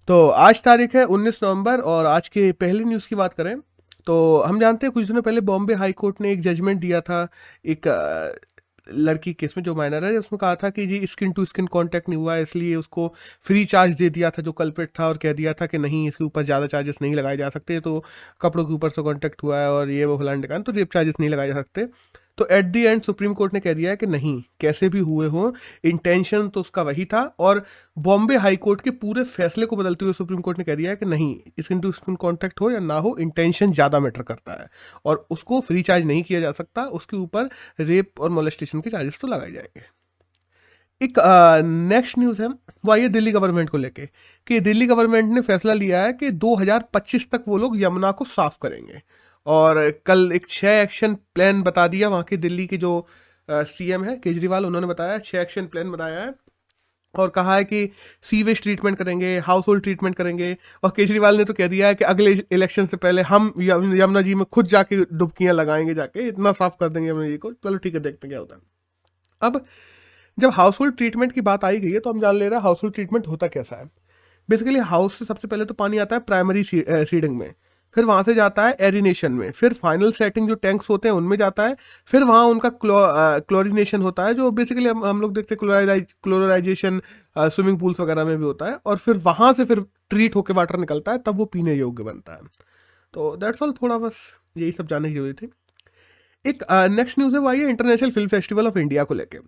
तो आज तारीख है 19 नवंबर और आज के पहली न्यूज़ की बात करें तो हम जानते हैं कुछ दिनों पहले बॉम्बे हाई कोर्ट ने एक जजमेंट दिया था एक लड़की केस में जो माइनर है उसमें कहा था कि जी स्किन टू स्किन कांटेक्ट नहीं हुआ है इसलिए उसको फ्री चार्ज दे दिया था जो कल्प्रिट था और कह दिया था कि नहीं इसके ऊपर ज़्यादा चार्जेस नहीं लगाए जा सकते तो कपड़ों के ऊपर से कांटेक्ट हुआ है और ये वो फलान ढिकान तो रेप चार्जेस नहीं लगाए जा सकते। तो at the and supreme court ने कह दिया है कि नहीं कैसे भी हुए हो इंटेंशन तो उसका वही था और बॉम्बे हाई कोर्ट के पूरे फैसले को बदलते हुए सुप्रीम कोर्ट ने कह दिया है कि नहीं स्किन टू स्किन कॉन्टैक्ट हो या ना हो इंटेंशन ज़्यादा मैटर करता है और उसको फ्री चार्ज नहीं किया जा सकता उसके ऊपर रेप और मोलेस्टेशन के चार्जेस तो लगाए जाएंगे। एक नेक्स्ट न्यूज़ है वो आई है दिल्ली गवर्नमेंट को लेके कि दिल्ली गवर्नमेंट ने फैसला लिया है कि 2025 तक वो लोग यमुना को साफ करेंगे और कल एक 6 एक्शन प्लान बता दिया वहाँ के दिल्ली के जो सीएम है केजरीवाल उन्होंने बताया 6 एक्शन प्लान बताया है और कहा है कि सीवेज ट्रीटमेंट करेंगे हाउस होल्ड ट्रीटमेंट करेंगे और केजरीवाल ने तो कह दिया है कि अगले इलेक्शन से पहले हम यमुना जी में खुद जाके डुबकियां लगाएंगे जाके इतना साफ कर देंगे यमुना जी को। चलो ठीक है देखते हैं क्या होता है। अब जब हाउस होल्ड ट्रीटमेंट की बात आई गई है तो हम जान ले रहे हैं हाउस होल्ड ट्रीटमेंट होता कैसा है। बेसिकली हाउस से सबसे पहले तो पानी आता है प्राइमरी सीडिंग में, फिर वहाँ से जाता है एरिनेशन में, फिर फाइनल सेटिंग जो टैंक्स होते हैं उनमें जाता है, फिर वहाँ उनका क्लोरिनेशन होता है जो बेसिकली हम लोग देखते हैं क्लोराइजेशन स्विमिंग पूल्स वगैरह में भी होता है और फिर वहाँ से फिर ट्रीट होकर वाटर निकलता है तब वो पीने योग्य बनता है। तो दैट्स ऑल, थोड़ा बस यही सब जानने की जरूरत थी। एक नेक्स्ट न्यूज़ है वो आई है international film festival of India को लेके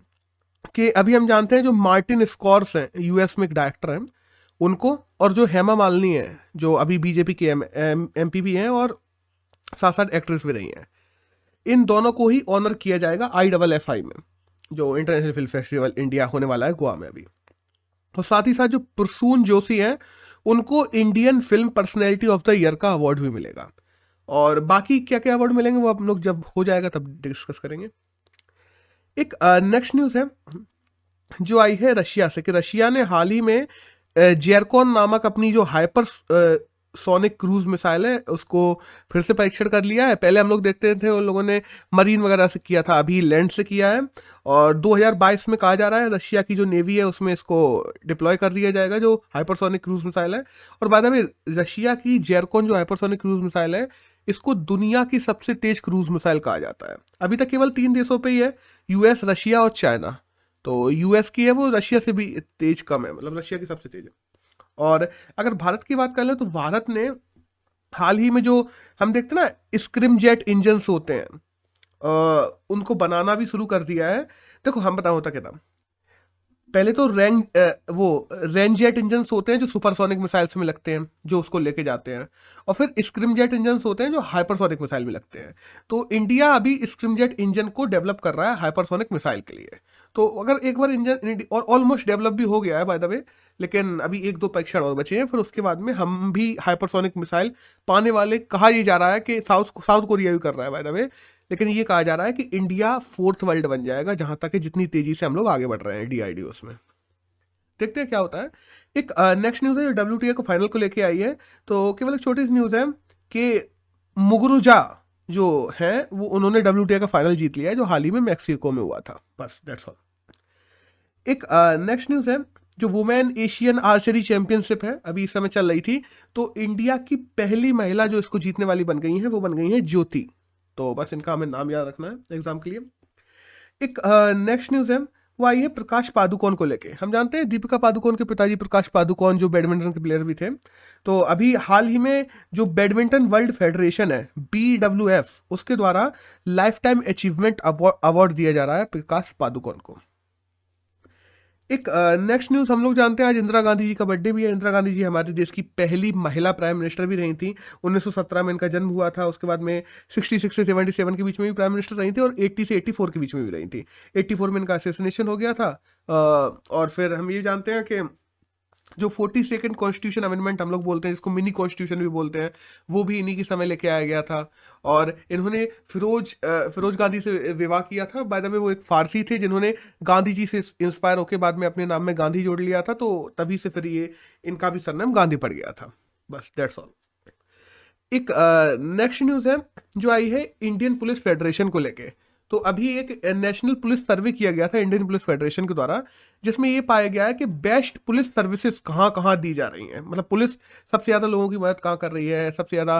कि अभी हम जानते हैं जो मार्टिन स्कॉर्स हैं यूएस में एक डायरेक्टर हैं उनको और जो हेमा मालिनी है जो अभी बीजेपी के एमपी भी हैं और साथ साथ एक्ट्रेस भी रही हैं, इन दोनों को ही ऑनर किया जाएगा IFFI में जो इंटरनेशनल फिल्म फेस्टिवल इंडिया होने वाला है गोवा में अभी। और साथ ही साथ जो प्रसून जोशी हैं उनको Indian film personality of the year का अवार्ड भी मिलेगा और बाकी क्या क्या अवार्ड मिलेंगे वो हम लोग जब हो जाएगा तब डिस्कस करेंगे। एक नेक्स्ट न्यूज़ है जो आई है रशिया से कि रशिया ने हाल ही में जेरकॉन नामक अपनी जो हाइपर सोनिक क्रूज मिसाइल है उसको फिर से परीक्षण कर लिया है। पहले हम लोग देखते थे उन लोगों ने मरीन वगैरह से किया था, अभी लैंड से किया है और 2022 में कहा जा रहा है रशिया की जो नेवी है उसमें इसको डिप्लॉय कर दिया जाएगा जो हाइपरसोनिक क्रूज मिसाइल है। और बाद में रशिया की जेरकॉन जो हाइपरसोनिक क्रूज मिसाइल है इसको दुनिया की सबसे तेज क्रूज मिसाइल कहा जाता है। अभी तक केवल 3 देशों पे ही है, यूएस, रशिया और चाइना। तो यूएस की है वो रशिया से भी तेज कम है, मतलब रशिया की सबसे तेज है। और अगर भारत की बात कर लें तो भारत ने हाल ही में जो हम देखते हैं ना स्क्रिम जेट इंजन्स होते हैं उनको बनाना भी शुरू कर दिया है। देखो हम बताओ होता क्या था, पहले तो रेन जेट इंजन्स होते हैं जो सुपरसोनिक मिसाइल्स में लगते हैं जो उसको लेके जाते हैं और फिर स्क्रिम जेट इंजन्स होते हैं जो हाइपरसोनिक मिसाइल में लगते हैं। तो इंडिया अभी स्क्रिम जेट इंजन को डेवलप कर रहा है हाइपरसोनिक मिसाइल के लिए। तो अगर एक बार इंजन और ऑलमोस्ट डेवलप भी हो गया है बाय द वे, लेकिन अभी 1-2 परीक्षण और बचे हैं फिर उसके बाद में हम भी हाइपरसोनिक मिसाइल पाने वाले कहा ये जा रहा है कि साउथ कोरिया भी कर रहा है बाय द वे, लेकिन ये कहा जा रहा है कि इंडिया फोर्थ वर्ल्ड बन जाएगा जहां तक कि जितनी तेजी से हम लोग आगे बढ़ रहे हैं DRDOs में। देखते हैं क्या होता है। एक नेक्स्ट न्यूज़ है जो WTA को फाइनल को लेके आई है। तो केवल एक छोटी सी न्यूज़ है कि मुगुरुजा जो है वो उन्होंने WTA का फाइनल जीत लिया है जो हाल ही में मैक्सिको में हुआ था। बस दैट्स ऑल। एक नेक्स्ट न्यूज़ है जो वुमेन एशियन आर्चरी चैंपियनशिप है अभी इस समय चल रही थी, तो इंडिया की पहली महिला जो इसको जीतने वाली बन गई है वो बन गई है ज्योति। तो बस इनका हमें नाम याद रखना है एग्जाम के लिए। एक नेक्स्ट न्यूज़ है वो आई है प्रकाश पादुकोण को लेके। हम जानते हैं दीपिका पादुकोण के पिताजी प्रकाश पादुकोण जो बैडमिंटन के प्लेयर भी थे, तो अभी हाल ही में जो बैडमिंटन वर्ल्ड फेडरेशन है BWF उसके द्वारा लाइफ टाइम अचीवमेंट अवार्ड दिया जा रहा है प्रकाश पादुकोण को। एक नेक्स्ट न्यूज़ हम लोग जानते हैं आज इंदिरा गांधी जी का बर्थडे भी है। इंदिरा गांधी जी हमारे देश की पहली महिला प्राइम मिनिस्टर भी रही थी। 1917 में इनका जन्म हुआ था, उसके बाद में 66 से 77 के बीच में भी प्राइम मिनिस्टर रही थी और 80 से 84 के बीच में भी रही थी। 84 में इनका असेसिनेशन हो गया था और फिर हम ये जानते हैं कि जो 42nd कॉन्स्टिट्यूशन अमेंडमेंट हम लोग बोलते हैं जिसको मिनी कॉन्स्टिट्यूशन भी बोलते हैं वो भी इन्हीं के समय लेके आया गया था। और इन्होंने फिरोज गांधी से विवाह किया था। बाय द वे वो एक फारसी थे जिन्होंने गांधी जी से इंस्पायर होकर बाद में अपने नाम में गांधी जोड़ लिया था, तो तभी से फिर ये इनका भी सरनाम गांधी पड़ गया था। बस दैट्स ऑल। एक नेक्स्ट न्यूज़ है जो आई है इंडियन पुलिस फेडरेशन को लेके। तो अभी एक नेशनल पुलिस सर्वे किया गया था इंडियन पुलिस फेडरेशन के द्वारा, जिसमें ये पाया गया है कि बेस्ट पुलिस सर्विसेज कहाँ कहाँ दी जा रही हैं। मतलब पुलिस सबसे ज़्यादा लोगों की मदद कहाँ कर रही है, सबसे ज़्यादा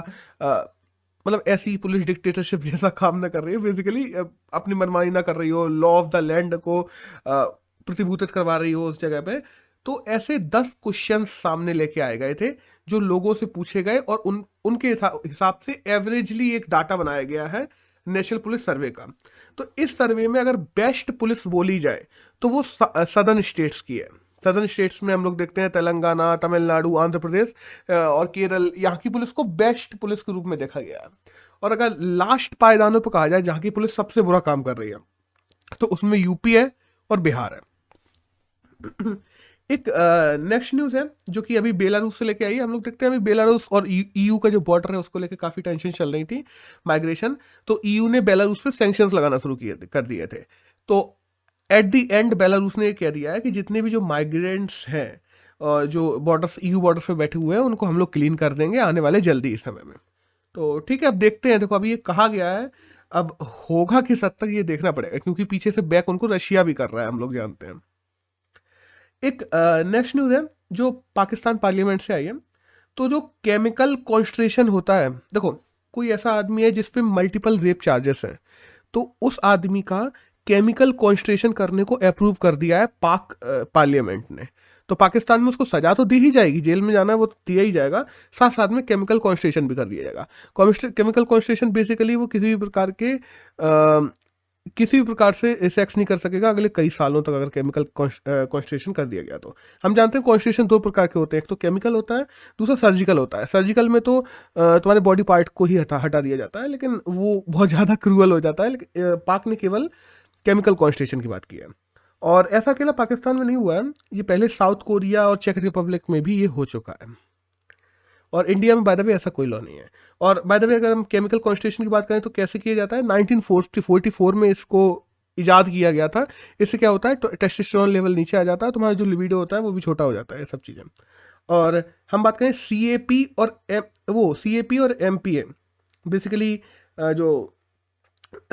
मतलब ऐसी पुलिस डिक्टेटरशिप जैसा काम ना कर रही है, बेसिकली अपनी मनमानी ना कर रही हो, लॉ ऑफ द लैंड को प्रतिभूतित करवा रही हो उस जगह पे। तो ऐसे 10 क्वेश्चन सामने लेके आए गए थे जो लोगों से पूछे गए, और उनके हिसाब से एवरेजली एक डाटा बनाया गया है नेशनल पुलिस सर्वे का। तो इस सर्वे में अगर बेस्ट पुलिस बोली जाए तो वो सदर्न स्टेट्स की है। सदर्न स्टेट्स में हम लोग देखते हैं तेलंगाना, तमिलनाडु, आंध्र प्रदेश और केरल, यहाँ की पुलिस को बेस्ट पुलिस के रूप में देखा गया है। और अगर लास्ट पायदानों पर कहा जाए जहाँ की पुलिस सबसे बुरा काम कर रही है, तो उसमें यूपी है और बिहार है। एक नेक्स्ट न्यूज़ है जो कि अभी बेलारूस से लेके आई है। हम लोग देखते हैं अभी बेलारूस और ईयू का जो बॉर्डर है उसको लेके काफ़ी टेंशन चल रही थी, माइग्रेशन। तो ईयू ने बेलारूस पे सैंक्शंस लगाना शुरू कर दिए थे। तो एट द एंड बेलारूस ने ये कह दिया है कि जितने भी जो माइग्रेंट्स हैं जो बॉर्डर्स ईयू बॉर्डर पे बैठे हुए हैं उनको हम लोग क्लीन कर देंगे आने वाले जल्दी इस समय में। तो ठीक है, अब देखते हैं। देखो अभी ये कहा गया है, अब होगा किस हद तक ये देखना पड़ेगा, क्योंकि पीछे से बैक उनको रशिया भी कर रहा है, हम लोग जानते हैं। एक नेक्स्ट न्यूज़ है जो पाकिस्तान पार्लियामेंट से आई है। तो जो केमिकल कॉन्स्ट्रेशन होता है, देखो कोई ऐसा आदमी है जिस पे मल्टीपल रेप चार्जेस हैं, तो उस आदमी का केमिकल कॉन्स्ट्रेशन करने को अप्रूव कर दिया है पाक पार्लियामेंट ने। तो पाकिस्तान में उसको सजा तो दी ही जाएगी, जेल में जाना है वो दिया ही जाएगा, साथ साथ में केमिकल कॉन्स्ट्रेशन भी कर दिया जाएगा। केमिकल कॉन्स्ट्रेशन बेसिकली वो किसी भी प्रकार से सेक्स नहीं कर सकेगा अगले कई सालों तक, अगर केमिकल कॉन्स्ट्रेशन कर दिया गया तो। हम जानते हैं कॉन्स्ट्रेशन 2 प्रकार के होते हैं, एक तो केमिकल होता है, दूसरा सर्जिकल होता है। सर्जिकल में तो तुम्हारे बॉडी पार्ट को ही हटा दिया जाता है, लेकिन वो बहुत ज़्यादा क्रूअल हो जाता है। लेकिन पाक ने केवल केमिकल कॉन्स्ट्रेशन की बात की है, और ऐसा अकेला पाकिस्तान में नहीं हुआ है, ये पहले साउथ कोरिया और चेक रिपब्लिक में भी ये हो चुका है, और इंडिया में बाय द वे ऐसा कोई लॉ नहीं है। और बाय द वे अगर हम केमिकल कॉन्स्ट्रेशन की बात करें तो कैसे किया जाता है, 1944 में इसको इजाद किया गया था। इससे क्या होता है, टेस्टोस्टेरोन लेवल नीचे आ जाता है, तुम्हारा जो लिबिडो होता है वो भी छोटा हो जाता है, ये सब चीज़ें। और हम बात करें CAP और MPA, बेसिकली जो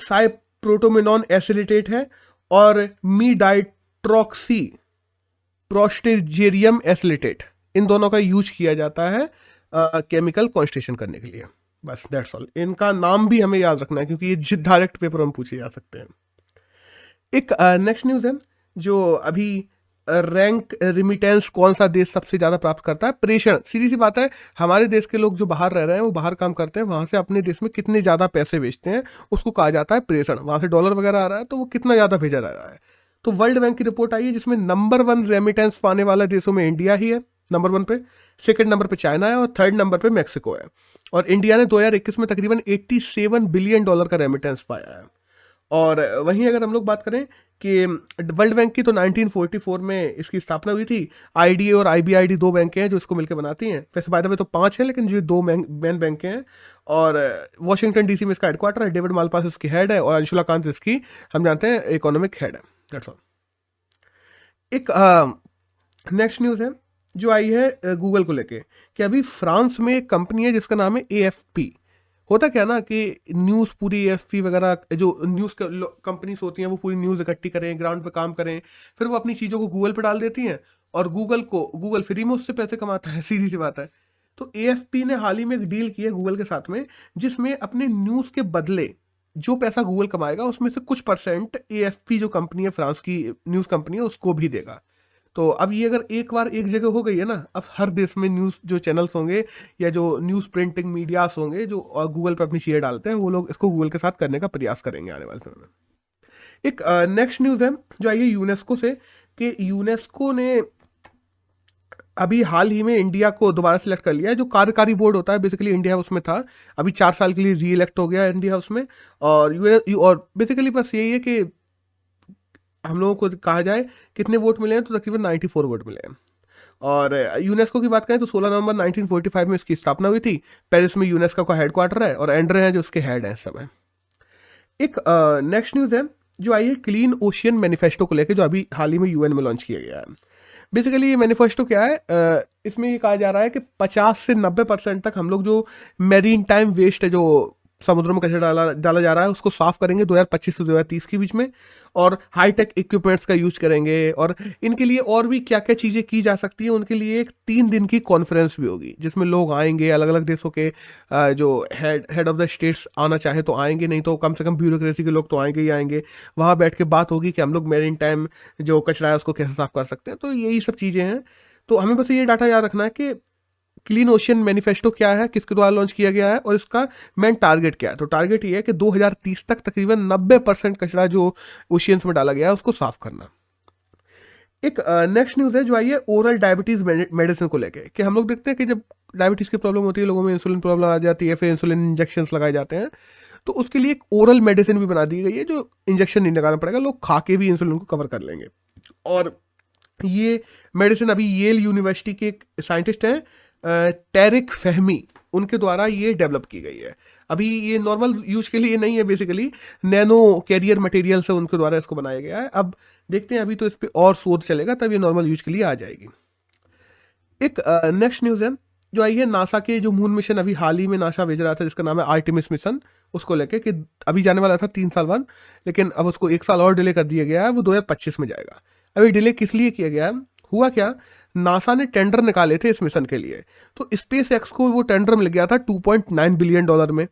साइप्रोटोमिनॉन एसिलिटेट है, और मीडाइट्रॉक्सी प्रोस्टेजेरियम एसिलिटेट, इन दोनों का यूज किया जाता है केमिकल कॉन्स्ट्रेशन करने के लिए। बस दैट्स ऑल। इनका नाम भी हमें याद रखना है क्योंकि ये डायरेक्ट पेपर हम पूछे जा सकते हैं। एक नेक्स्ट न्यूज़ है जो अभी रैंक रिमिटेंस कौन सा देश सबसे ज़्यादा प्राप्त करता है, प्रेषण। सीधी सी बात है, हमारे देश के लोग जो बाहर रह रहे हैं वो बाहर काम करते हैं, वहाँ से अपने देश में कितने ज़्यादा पैसे भेजते हैं उसको कहा जाता है प्रेषण। वहाँ से डॉलर वगैरह आ रहा है तो वो कितना ज़्यादा भेजा जा रहा है। तो वर्ल्ड बैंक की रिपोर्ट आई है जिसमें नंबर 1 रेमिटेंस पाने वाला देशों में इंडिया ही है, नंबर 1 पे। सेकंड नंबर पे चाइना है, और थर्ड नंबर पे मैक्सिको है। और इंडिया ने 2021 में तकरीबन $87 बिलियन का रेमिटेंस पाया है। और वहीं अगर हम लोग बात करें कि वर्ल्ड बैंक की, तो 1944 में इसकी स्थापना हुई थी। IDA और IBID 2 बैंकें हैं जो इसको मिलकर बनाती हैं। वैसे बाय द वे तो 5 हैं, लेकिन जो 2 मेन बैंकें हैं। और वॉशिंगटन DC में इसका हेडक्वार्टर है। डेविड मालपास इसकी हेड है, और अंशुला कांत इसकी हम जानते हैं इकोनॉमिक हेड है। That's all. एक नेक्स्ट न्यूज़ है जो आई है गूगल को लेके, कि अभी फ्रांस में एक कंपनी है जिसका नाम है AFP। होता क्या ना कि न्यूज़ पूरी AFP वगैरह जो न्यूज़ कंपनीज होती हैं वो पूरी न्यूज़ इकट्ठी करें, ग्राउंड पे काम करें, फिर वो अपनी चीज़ों को गूगल पे डाल देती हैं, और गूगल फ्री में उससे पैसे कमाता है, सीधी सी बात है। तो AFP ने हाल ही में एक डील की है गूगल के साथ में, जिसमें अपने न्यूज़ के बदले जो पैसा गूगल कमाएगा उसमें से कुछ परसेंट AFP जो कंपनी है, फ्रांस की न्यूज़ कंपनी है, उसको भी देगा। तो अब ये अगर एक बार एक जगह हो गई है ना, अब हर देश में न्यूज़ जो चैनल्स होंगे या जो न्यूज़ प्रिंटिंग मीडियास होंगे जो गूगल पर अपनी शेयर डालते हैं, वो लोग इसको गूगल के साथ करने का प्रयास करेंगे आने वाले समय में। एक नेक्स्ट न्यूज़ है जो आई है यूनेस्को से, कि यूनेस्को ने अभी हाल ही में इंडिया को दोबारा सिलेक्ट कर लिया है। जो कार्यकारी बोर्ड होता है, बेसिकली इंडिया उसमें था, अभी 4 साल के लिए री इलेक्ट हो गया इंडिया उसमें। और बेसिकली बस यही है कि हम लोगों को कहा जाए कितने वोट मिले हैं, तो तकरीबन 94 वोट मिले हैं। और यूनेस्को की बात करें तो 16 नवंबर 1945 में इसकी स्थापना हुई थी। पेरिस में यूनेस्को का हेडक्वार्टर है, और एंड्रे हैं जो उसके हेड हैं इस समय। एक नेक्स्ट न्यूज़ है जो आई है क्लीन ओशियन मैनिफेस्टो को लेकर, जो अभी हाल ही में UN में लॉन्च किया गया है। बेसिकली ये मैनिफेस्टो क्या है, इसमें ये कहा जा रहा है कि 50 से 90% तक हम लोग जो मेरीन टाइम वेस्ट है, जो समुद्र में कचरा डाला जा रहा है उसको साफ करेंगे 2025 से 2030 के बीच में, और हाईटेक इक्विपमेंट्स का यूज करेंगे। और इनके लिए और भी क्या क्या चीज़ें की जा सकती है, उनके लिए एक 3 दिन की कॉन्फ्रेंस भी होगी जिसमें लोग आएंगे, अलग अलग देशों के जो हेड ऑफ द स्टेट्स आना चाहे तो आएंगे, नहीं तो कम से कम ब्यूरोक्रेसी के लोग तो आएंगे ही आएंगे। वहाँ बैठ के बात होगी कि हम लोग मेरीन टाइम जो कचरा है उसको कैसे साफ कर सकते हैं। तो यही सब चीज़ें हैं। तो हमें बस ये डाटा याद रखना है कि क्लीन ओशियन मैनिफेस्टो क्या है, किसके द्वारा लॉन्च किया गया है और इसका मेन टारगेट क्या है। तो टारगेट ये है कि 2030 तक तकरीबन 90% कचरा जो ओशियंस में डाला गया है उसको साफ करना। एक नेक्स्ट न्यूज़ है जो आई है ओरल डायबिटीज़ मेडिसिन को लेके, कि हम लोग देखते हैं कि जब डायबिटीज़ की प्रॉब्लम होती है, लोगों में इंसुलिन प्रॉब्लम आ जाती है, फिर इंसुलिन इंजेक्शन लगाए जाते हैं, तो उसके लिए एक ओरल मेडिसिन भी बना दी गई है जो इंजेक्शन नहीं लगाना पड़ेगा, लोग खा के भी इंसुलिन को कवर कर लेंगे। और ये मेडिसिन अभी येल यूनिवर्सिटी के एक साइंटिस्ट हैं टैरिक फहमी, उनके द्वारा ये डेवलप की गई है। अभी ये नॉर्मल यूज के लिए नहीं है, बेसिकली नैनो कैरियर मटेरियल से उनके द्वारा इसको बनाया गया है। अब देखते हैं, अभी तो इस पर और शोध चलेगा तब ये नॉर्मल यूज के लिए आ जाएगी। एक नेक्स्ट न्यूज़ है जो आई है नासा के जो मून मिशन अभी हाल ही में नासा भेज रहा था जिसका नाम है आर्टेमिस मिशन, उसको लेके कि अभी जाने वाला था 3 साल बाद, लेकिन अब उसको 1 साल और डिले कर दिया गया है, वो 2025 में जाएगा। अभी डिले किस लिए किया गया है, हुआ क्या, नासा ने टेंडर निकाले थे इस मिशन के लिए, तो स्पेस एक्स को वो टेंडर मिल गया था $2.9 बिलियन में।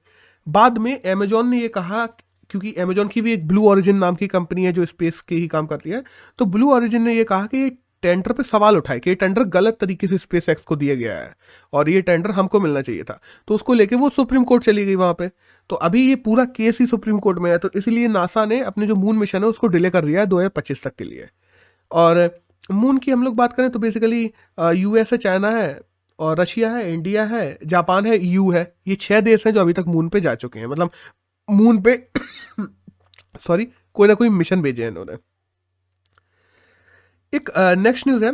बाद में अमेजोन ने ये कहा, क्योंकि अमेजोन की भी एक ब्लू ऑरिजिन नाम की कंपनी है जो स्पेस के ही काम करती है, तो ब्लू ऑरिजिन ने ये कहा कि ये टेंडर पे सवाल उठाए कि ये टेंडर गलत तरीके से स्पेस एक्स को दिया गया है और ये टेंडर हमको मिलना चाहिए था। तो उसको लेके वो सुप्रीम कोर्ट चली गई वहां पे। तो अभी ये पूरा केस ही सुप्रीम कोर्ट में है, तो इसलिए नासा ने अपने जो मून मिशन है उसको डिले कर दिया है 2025 तक के लिए। और मून की हम लोग बात करें तो बेसिकली यूएस है, चाइना है, और रशिया है, इंडिया है, जापान है, ईयू है। ये 6 देश हैं जो अभी तक मून पे जा चुके हैं, मतलब मून पे सॉरी कोई ना कोई मिशन भेजे हैं इन्होंने। एक नेक्स्ट न्यूज़ है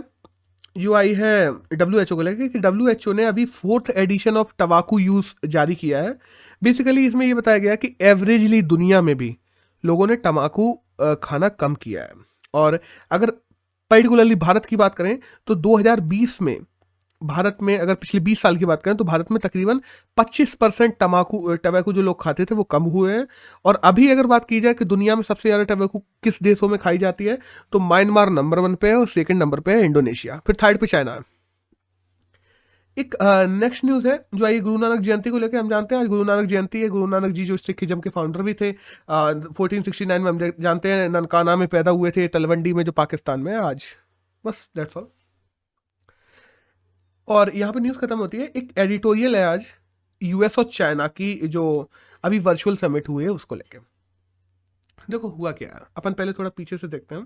जो आई है WHO को लेकर कि WHO ने अभी 4th एडिशन ऑफ टबाकू यूज जारी किया है। बेसिकली इसमें ये बताया गया कि एवरेजली दुनिया में भी लोगों ने तंबाकू खाना कम किया है। और अगर पर्टिकुलरली भारत की बात करें तो 2020 में भारत में, अगर पिछले 20 साल की बात करें तो भारत में तकरीबन 25% टबैको जो लोग खाते थे वो कम हुए हैं। और अभी अगर बात की जाए कि दुनिया में सबसे ज़्यादा टबैको किस देशों में खाई जाती है, तो म्यांमार नंबर 1 पे है और सेकंड नंबर पे है इंडोनेशिया, फिर थर्ड पे चाइना है। एक नेक्स्ट न्यूज़ है जो आई गुरु नानक जयंती को लेकर। हम जानते हैं आज गुरु नानक जयंती है। गुरु नानक जी जो सिखिज्म के फाउंडर भी थे, 1469 में हम जानते हैं ननकाना में पैदा हुए थे, तलवंडी में जो पाकिस्तान में है आज। बस दैट्स ऑल। और यहाँ पे न्यूज़ खत्म होती है। एक एडिटोरियल है आज यूएस और चाइना की जो अभी वर्चुअल समिट हुई है उसको लेके। देखो हुआ क्या है, अपन पहले थोड़ा पीछे से देखते हैं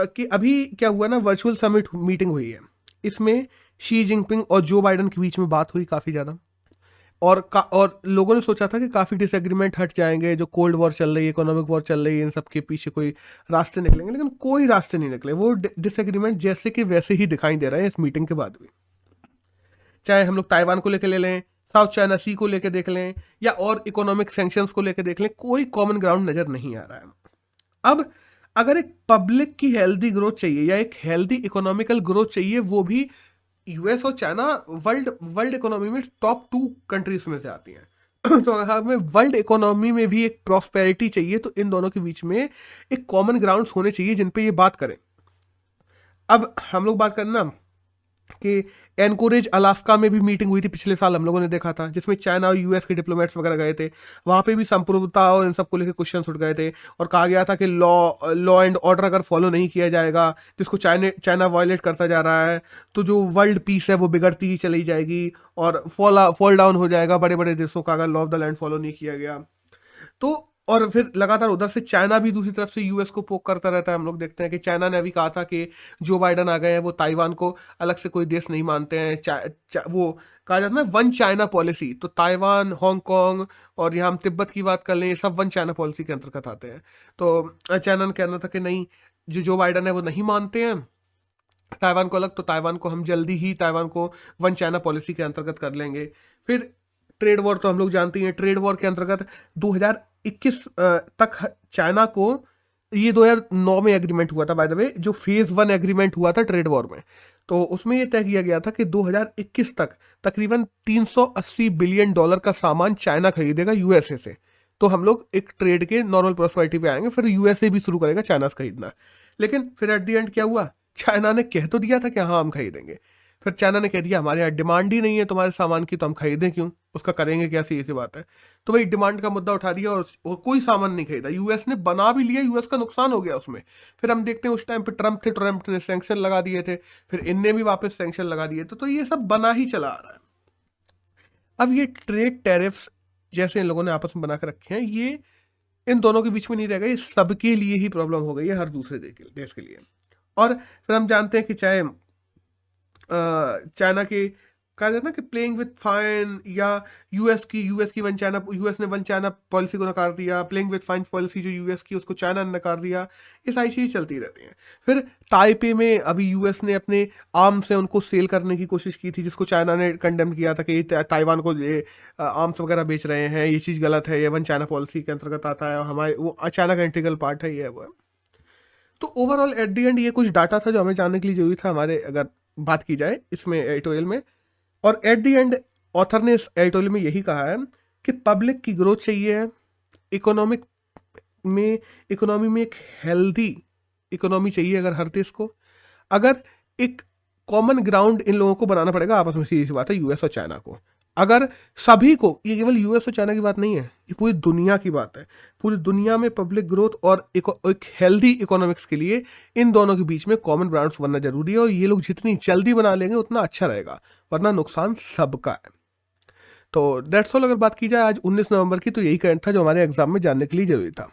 कि अभी क्या हुआ ना, वर्चुअल समिट मीटिंग हुई है। इसमें शी जिनपिंग और जो बाइडन के बीच में बात हुई काफ़ी ज़्यादा, और लोगों ने सोचा था कि काफ़ी डिसएग्रीमेंट हट जाएंगे, जो कोल्ड वॉर चल रही है, इकोनॉमिक वॉर चल रही है, इन सब के पीछे कोई रास्ते निकलेंगे, लेकिन कोई रास्ते नहीं निकले। वो डिसएग्रीमेंट जैसे कि वैसे ही दिखाई दे रहे हैं इस मीटिंग के बाद भी। चाहे हम लोग ताइवान को लेकर ले लें, साउथ चाइना सी को लेकर देख लें, या और इकोनॉमिक सैंक्शंस को लेकर देख लें, कोई कॉमन ग्राउंड नज़र नहीं आ रहा है। अब अगर एक पब्लिक की हेल्दी ग्रोथ चाहिए या एक हेल्दी इकोनॉमिकल ग्रोथ चाहिए, वो भी यूएस और चाइना वर्ल्ड इकोनॉमी में टॉप 2 कंट्रीज में से आती हैं। तो अगर हमें वर्ल्ड इकोनॉमी में भी एक प्रॉस्पेरिटी चाहिए तो इन दोनों के बीच में एक कॉमन ग्राउंड्स होने चाहिए जिन पे ये बात करें। अब हम लोग बात करना कि एनकोरेज अलास्का में भी मीटिंग हुई थी पिछले साल, हम लोगों ने देखा था, जिसमें चाइना और यूएस के डिप्लोमेट्स वगैरह गए थे। वहाँ पे भी संप्रभुता और इन सब को लेकर क्वेश्चन उठ गए थे और कहा गया था कि लॉ एंड ऑर्डर अगर फॉलो नहीं किया जाएगा, जिसको चाइना वायलेट करता जा रहा है, तो जो वर्ल्ड पीस है वो बिगड़ती ही चली जाएगी और फॉल डाउन हो जाएगा बड़े बड़े देशों का अगर law of the land follow नहीं किया गया तो। और फिर लगातार उधर से चाइना भी दूसरी तरफ से यूएस को पोक करता रहता है। हम लोग देखते हैं कि चाइना ने अभी कहा था कि जो बाइडन आ गए हैं वो ताइवान को अलग से कोई देश नहीं मानते हैं। वो कहा जाता है ना वन चाइना पॉलिसी, तो ताइवान, हांगकांग और यहाँ हम तिब्बत की बात कर लें, ये सब वन चाइना पॉलिसी के अंतर्गत आते हैं। तो चाइना ने कहना था कि नहीं, जो बाइडन है वो नहीं मानते हैं ताइवान को अलग, तो ताइवान को हम जल्दी ही ताइवान को वन चाइना पॉलिसी के अंतर्गत कर लेंगे। फिर ट्रेड वॉर तो हम लोग जानते हैं, ट्रेड वॉर के अंतर्गत 2021 तक चाइना को ये 2009 में एग्रीमेंट हुआ था बाय द वे, जो फेज 1 एग्रीमेंट हुआ था ट्रेड वॉर में। तो उसमें ये तय किया गया था कि 2021 तक तकरीबन 380 बिलियन डॉलर का सामान चाइना खरीदेगा यूएसए से। तो हम लोग एक ट्रेड के नॉर्मल प्रॉस्पेरिटी पे आएंगे, फिर यूएसए भी शुरू करेगा चाइना से खरीदना। लेकिन फिर एट द एंड क्या हुआ, चाइना ने कह तो दिया था कि हाँ हम खरीदेंगे, फिर चाइना ने कह दिया हमारे यहाँ डिमांड ही नहीं है तुम्हारे सामान की, तो हम खरीदें क्यों, उसका करेंगे क्या, सी बात है। तो वही डिमांड का मुद्दा उठा दिया और कोई सामान नहीं खरीदा। यूएस ने बना भी लिया, यूएस का नुकसान हो गया उसमें। फिर हम देखते हैं उस टाइम पे ट्रम्प ने सैंक्शन लगा दिए थे, फिर इनने भी वापस सैंक्शन लगा दिए थे। तो ये सब बना ही चला आ रहा है। अब ये ट्रेड टैरिफ्स जैसे इन लोगों ने आपस में बना कर रखे हैं, ये इन दोनों के बीच में नहीं रहेगा, ये सबके लिए ही प्रॉब्लम हो गई है, हर दूसरे देश के लिए। और फिर हम जानते हैं कि चाहे चाइना के कहा जाता है कि प्लेइंग विथ फाइन, या यूएस की वन चाइना, यूएस ने वन चाइना पॉलिसी को नकार दिया, प्लेइंग विथ फाइन पॉलिसी जो यूएस की उसको चाइना ने नकार दिया, ये सारी चीज़ें चलती रहती हैं। फिर ताइपे में अभी यूएस ने अपने आर्म से उनको सेल करने की कोशिश की थी, जिसको चाइना ने कंडेम किया था कि ताइवान को ये आर्म्स वगैरह बेच रहे हैं, ये चीज़ गलत है, ये वन चाइना पॉलिसी के अंतर्गत आता है, हमारे वो चाइना का इंटीग्रल पार्ट है, ये है वो है। तो ओवरऑल एट द एंड ये कुछ डाटा था जो हमें जानने के लिए जरूरी था हमारे, अगर बात की जाए इसमें एडिटोरियल में। और एट द एंड ऑथर ने इस एडिटोरियल में यही कहा है कि पब्लिक की ग्रोथ चाहिए है, इकोनॉमी में एक हेल्दी इकोनॉमी चाहिए अगर हर देश को। अगर एक कॉमन ग्राउंड इन लोगों को बनाना पड़ेगा आपस में, सीधी सी बात है, यूएस और चाइना को। अगर सभी को, ये केवल यूएस और चाइना की बात नहीं है, ये पूरी दुनिया की बात है, पूरी दुनिया में पब्लिक ग्रोथ और एक हेल्दी इकोनॉमिक्स के लिए इन दोनों के बीच में कॉमन ब्रांड्स बनना जरूरी है। और ये लोग जितनी जल्दी बना लेंगे उतना अच्छा रहेगा, वरना नुकसान सबका है। तो दैट्स ऑल। अगर बात की जाए आज 19 नवंबर की, तो यही करंट था जो हमारे एग्जाम में जानने के लिए जरूरी था।